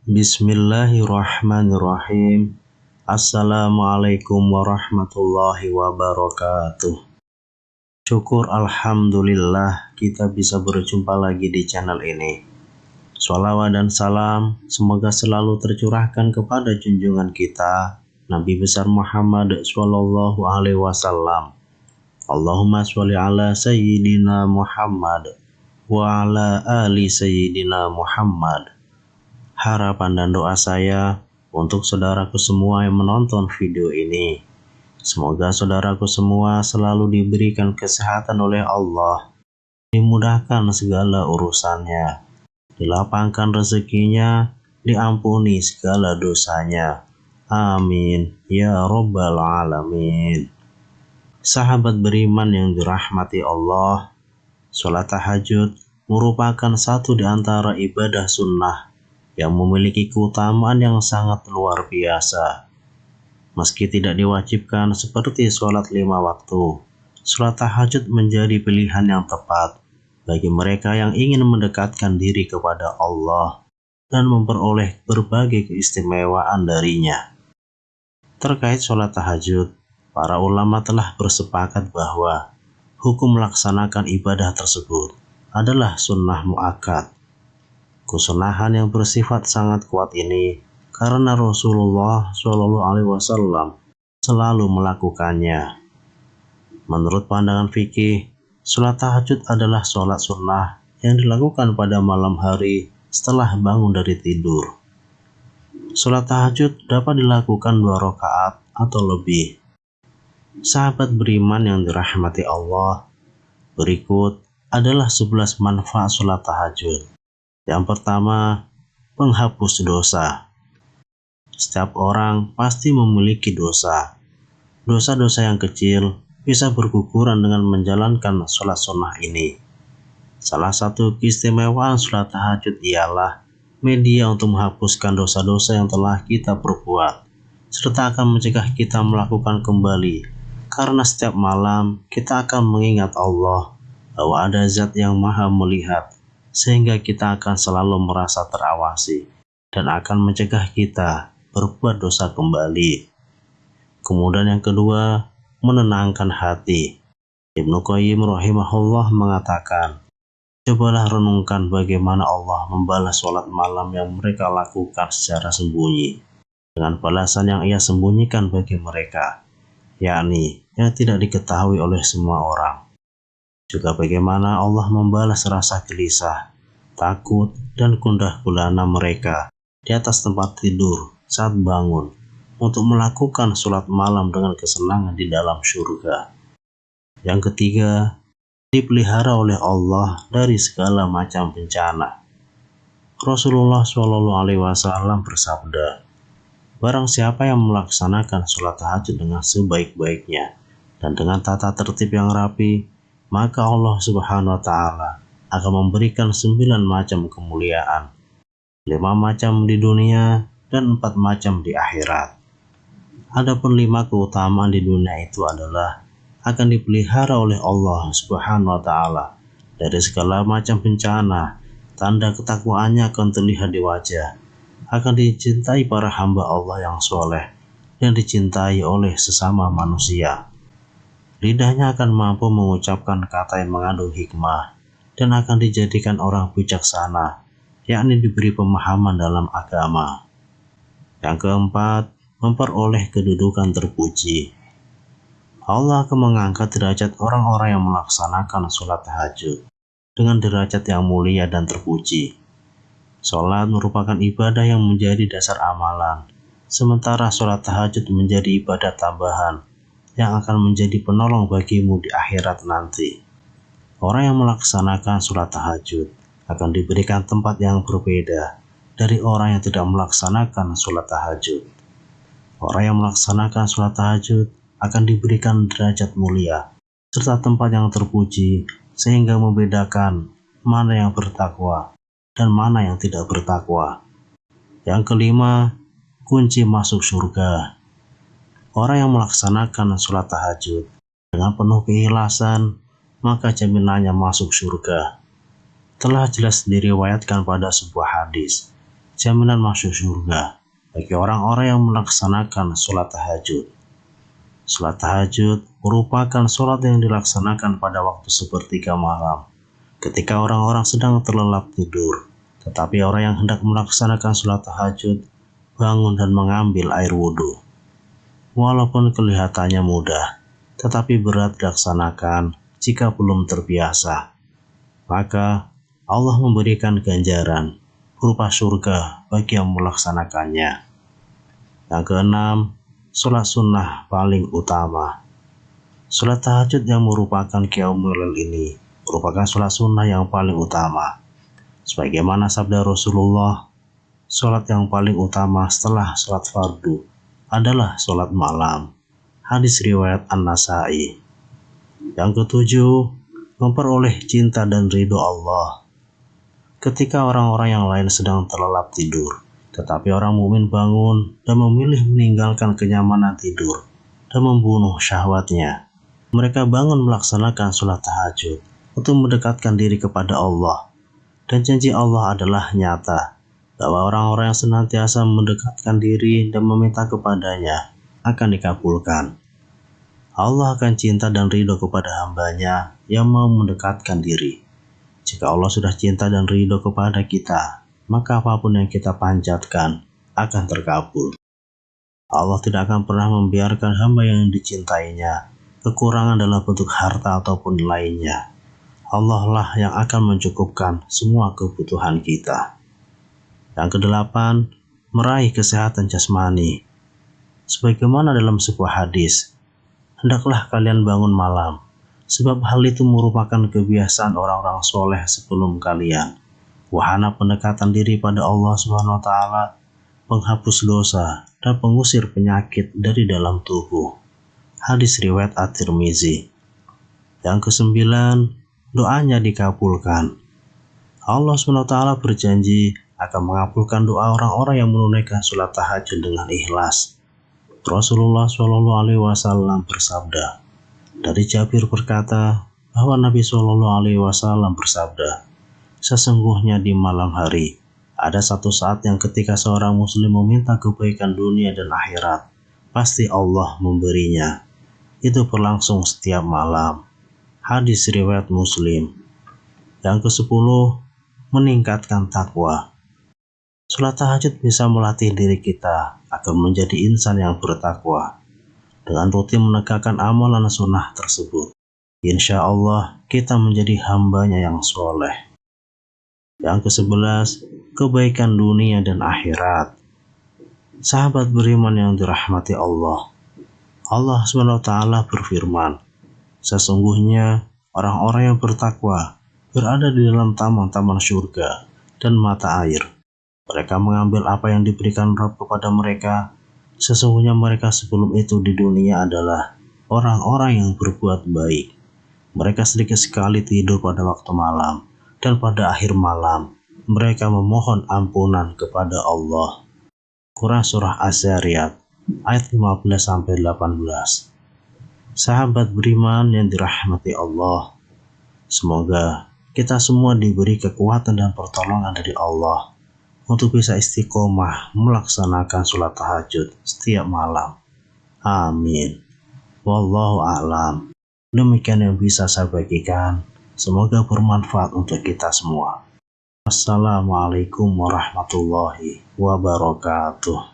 Bismillahirrahmanirrahim. Assalamualaikum warahmatullahi wabarakatuh. Syukur alhamdulillah kita bisa berjumpa lagi di channel ini. Shalawat dan salam semoga selalu tercurahkan kepada junjungan kita Nabi besar Muhammad Sallallahu Alaihi Wasallam. Allahumma sholli ala Sayyidina Muhammad wa ala ali Sayyidina Muhammad. Harapan dan doa saya untuk saudaraku semua yang menonton video ini, semoga saudaraku semua selalu diberikan kesehatan oleh Allah, dimudahkan segala urusannya, dilapangkan rezekinya, diampuni segala dosanya. Amin ya Rabbal Alamin. Sahabat beriman yang dirahmati Allah, sholat tahajud merupakan satu di antara ibadah sunnah yang memiliki keutamaan yang sangat luar biasa. Meski tidak diwajibkan seperti sholat 5 waktu, sholat tahajud menjadi pilihan yang tepat bagi mereka yang ingin mendekatkan diri kepada Allah dan memperoleh berbagai keistimewaan darinya. Terkait sholat tahajud, para ulama telah bersepakat bahwa hukum melaksanakan ibadah tersebut adalah sunnah muakkad. Kesunahan yang bersifat sangat kuat ini karena Rasulullah Shallallahu Alaihi Wasallam selalu melakukannya. Menurut pandangan fikih, sholat tahajud adalah sholat sunnah yang dilakukan pada malam hari setelah bangun dari tidur. Sholat tahajud dapat dilakukan 2 rakaat atau lebih. Sahabat beriman yang dirahmati Allah, berikut adalah 11 manfaat sholat tahajud. Yang pertama, penghapus dosa. Setiap orang pasti memiliki dosa. Dosa-dosa yang kecil bisa berguguran dengan menjalankan sholat sunnah ini. Salah satu keistimewaan sholat tahajud ialah media untuk menghapuskan dosa-dosa yang telah kita perbuat, serta akan mencegah kita melakukan kembali, karena setiap malam kita akan mengingat Allah bahwa ada zat yang maha melihat, sehingga kita akan selalu merasa terawasi dan akan mencegah kita berbuat dosa kembali. Kemudian yang kedua, menenangkan hati. Ibnu Qayyim rahimahullah mengatakan, cobalah renungkan bagaimana Allah membalas sholat malam yang mereka lakukan secara sembunyi dengan balasan yang ia sembunyikan bagi mereka, yakni yang tidak diketahui oleh semua orang. Juga bagaimana Allah membalas rasa gelisah, takut, dan gundah gulana mereka di atas tempat tidur saat bangun untuk melakukan sholat malam dengan kesenangan di dalam surga. Yang ketiga, dipelihara oleh Allah dari segala macam bencana. Rasulullah SAW bersabda, barang siapa yang melaksanakan sholat tahajud dengan sebaik-baiknya dan dengan tata tertib yang rapi, maka Allah Subhanahu wa Ta'ala akan memberikan 9 macam kemuliaan, 5 macam di dunia dan 4 macam di akhirat. Adapun 5 keutamaan di dunia itu adalah akan dipelihara oleh Allah Subhanahu wa Ta'ala dari segala macam bencana, tanda ketakwaannya akan terlihat di wajah, akan dicintai para hamba Allah yang soleh dan dicintai oleh sesama manusia. Lidahnya akan mampu mengucapkan kata yang mengandung hikmah dan akan dijadikan orang bijaksana, yakni diberi pemahaman dalam agama. Yang keempat, memperoleh kedudukan terpuji. Allah akan mengangkat derajat orang-orang yang melaksanakan sholat tahajud dengan derajat yang mulia dan terpuji. Sholat merupakan ibadah yang menjadi dasar amalan, sementara sholat tahajud menjadi ibadah tambahan yang akan menjadi penolong bagimu di akhirat nanti. Orang yang melaksanakan sholat tahajud akan diberikan tempat yang berbeda dari orang yang tidak melaksanakan sholat tahajud. Orang yang melaksanakan sholat tahajud akan diberikan derajat mulia serta tempat yang terpuji, sehingga membedakan mana yang bertakwa dan mana yang tidak bertakwa. Yang kelima, kunci masuk surga. Orang yang melaksanakan sholat tahajud dengan penuh keikhlasan, maka jaminannya masuk surga. Telah jelas diriwayatkan pada sebuah hadis, jaminan masuk surga bagi orang-orang yang melaksanakan sholat tahajud. Sholat tahajud merupakan sholat yang dilaksanakan pada waktu sepertiga malam, ketika orang-orang sedang terlelap tidur. Tetapi orang yang hendak melaksanakan sholat tahajud bangun dan mengambil air wudhu. Walaupun kelihatannya mudah, tetapi berat dilaksanakan jika belum terbiasa. Maka Allah memberikan ganjaran berupa surga bagi yang melaksanakannya. Yang keenam, sholat sunnah paling utama. Sholat tahajud yang merupakan qiyamul lail ini merupakan sholat sunnah yang paling utama. Sebagaimana sabda Rasulullah, sholat yang paling utama setelah sholat fardu adalah sholat malam. Hadis riwayat An-Nasai. Yang ketujuh, memperoleh cinta dan ridho Allah. Ketika orang-orang yang lain sedang terlelap tidur, tetapi orang mukmin bangun dan memilih meninggalkan kenyamanan tidur dan membunuh syahwatnya, mereka bangun melaksanakan sholat tahajud untuk mendekatkan diri kepada Allah. Dan janji Allah adalah nyata, bahwa orang-orang yang senantiasa mendekatkan diri dan meminta kepadanya akan dikabulkan. Allah akan cinta dan ridho kepada hambanya yang mau mendekatkan diri. Jika Allah sudah cinta dan ridho kepada kita, maka apapun yang kita panjatkan akan terkabul. Allah tidak akan pernah membiarkan hamba yang dicintainya kekurangan dalam bentuk harta ataupun lainnya. Allah lah yang akan mencukupkan semua kebutuhan kita. Yang kedelapan, meraih kesehatan jasmani. Sebagaimana dalam sebuah hadis, hendaklah kalian bangun malam, sebab hal itu merupakan kebiasaan orang-orang soleh sebelum kalian. Wahana pendekatan diri pada Allah SWT, penghapus dosa, dan pengusir penyakit dari dalam tubuh. Hadis riwayat At-Tirmizi. Yang kesembilan, doanya dikabulkan. Allah SWT berjanji akan mengabulkan doa orang-orang yang menunaikan sholat tahajud dengan ikhlas. Rasulullah SAW bersabda, dari Jabir berkata bahwa Nabi SAW bersabda, sesungguhnya di malam hari ada satu saat yang ketika seorang muslim meminta kebaikan dunia dan akhirat, pasti Allah memberinya. Itu berlangsung setiap malam. Hadis riwayat Muslim. Yang ke-10, meningkatkan takwa. Sholat tahajud bisa melatih diri kita agar menjadi insan yang bertakwa. Dengan rutin menegakkan amalan sunnah tersebut, insya Allah kita menjadi hambanya yang soleh. Yang ke-11, kebaikan dunia dan akhirat. Sahabat beriman yang dirahmati Allah, Allah SWT berfirman, sesungguhnya orang-orang yang bertakwa berada di dalam taman-taman surga dan mata air. Mereka mengambil apa yang diberikan Rabb kepada mereka. Sesungguhnya mereka sebelum itu di dunia adalah orang-orang yang berbuat baik. Mereka sedikit sekali tidur pada waktu malam, dan pada akhir malam mereka memohon ampunan kepada Allah. Quran Surah Az-Zariyat ayat 15-18. Sahabat beriman yang dirahmati Allah, semoga kita semua diberi kekuatan dan pertolongan dari Allah untuk bisa istiqomah melaksanakan sholat tahajud setiap malam. Amin. Wallahu a'lam. Demikian yang bisa saya bagikan. Semoga bermanfaat untuk kita semua. Assalamualaikum warahmatullahi wabarakatuh.